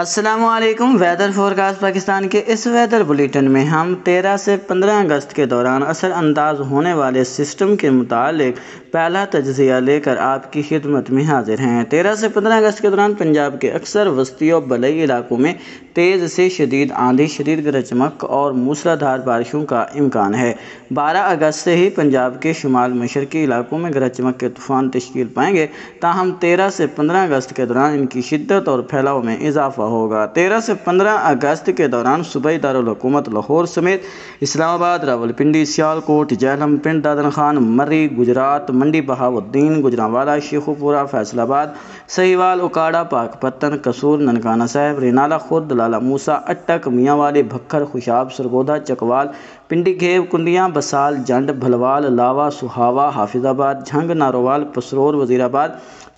السلام علیکم۔ Weather forecast Pakistan کے اس ویدر بلیٹن میں ہم 13 سے 15 اگست کے دوران اثر انداز ہونے والے سسٹم کے متعلق پہلا تجزیہ لے کر آپ کی خدمت میں حاضر ہیں۔ 13 سے 15 اگست کے دوران پنجاب کے اکثر، وسطی اور بالائی علاقوں میں تیز سے شدید آندھی، شدید گرج چمک اور موسلادھار بارشوں کا امکان ہے۔ 12 اگست سے ہی پنجاب کے شمال مشرقی علاقوں میں گرج چمک کے طوفان تشکیل پائیں گے، تاہم 13 سے 15 اگست کے دوران ان کی شدت اور پھیلاؤ میں اضافہ ہوگا۔ 13 سے 15 اگست کے دوران صوبائی دارالحکومت لاہور سمیت اسلاماباد، راولپنڈی، سیالکوٹ، جہلم، پنڈ دادن خان، مرری، گجرات، منڈی بہاؤالدین، گوجرانوالا، شیخوپورہ، فیصل آباد، سہیوال، اکاڑا، پاک پتن، قصور، ننکانہ صاحب، رینالہ خرد، لالہ موسیٰ، اٹک، میاں والی، بھکر، خوشاب، سرگودا، چکوال، پنڈی گھیب، کنڈیاں، بسال، جنڈ، بھلوال، لاوا، سہاوا، حافظ آباد، جھنگ، ناروال، پسرور، وزیرآباد،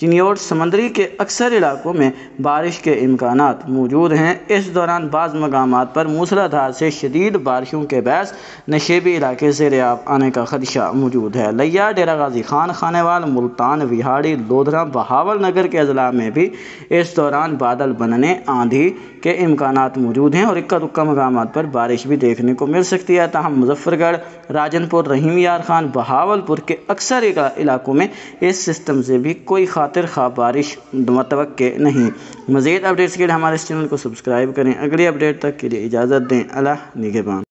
چنیوٹ، سمندری کے اکثر علاقوں میں بارش کے امکانات موجود ہیں۔ اس دوران بعض مقامات پر موسلادھار سے شدید بارشوں کے باعث نشیبی علاقے زیر آب آنے کا خدشہ موجود ہے۔ لیا، ڈیرہ غازی خان، خانیوال، ملتان، وہاڑی، لودھرا، بہاول نگر کے اضلاع میں بھی اس دوران بادل بننے، آندھی کے امکانات موجود ہیں اور اکا دکا مقامات پر بارش بھی دیکھنے کو مل سکتی ہے، تاہم مظفر گڑھ، راجن پور، رحیم یار خان، بہاولپور کے اکثر علاقوں میں اس سسٹم سے بھی کوئی خاطر خواہ بارش متوقع نہیں۔ مزید اپڈیٹس کے لیے ہمارے اس چینل کو سبسکرائب کریں۔ اگلی اپڈیٹ تک کے لیے اجازت دیں۔ اللہ نگہبان۔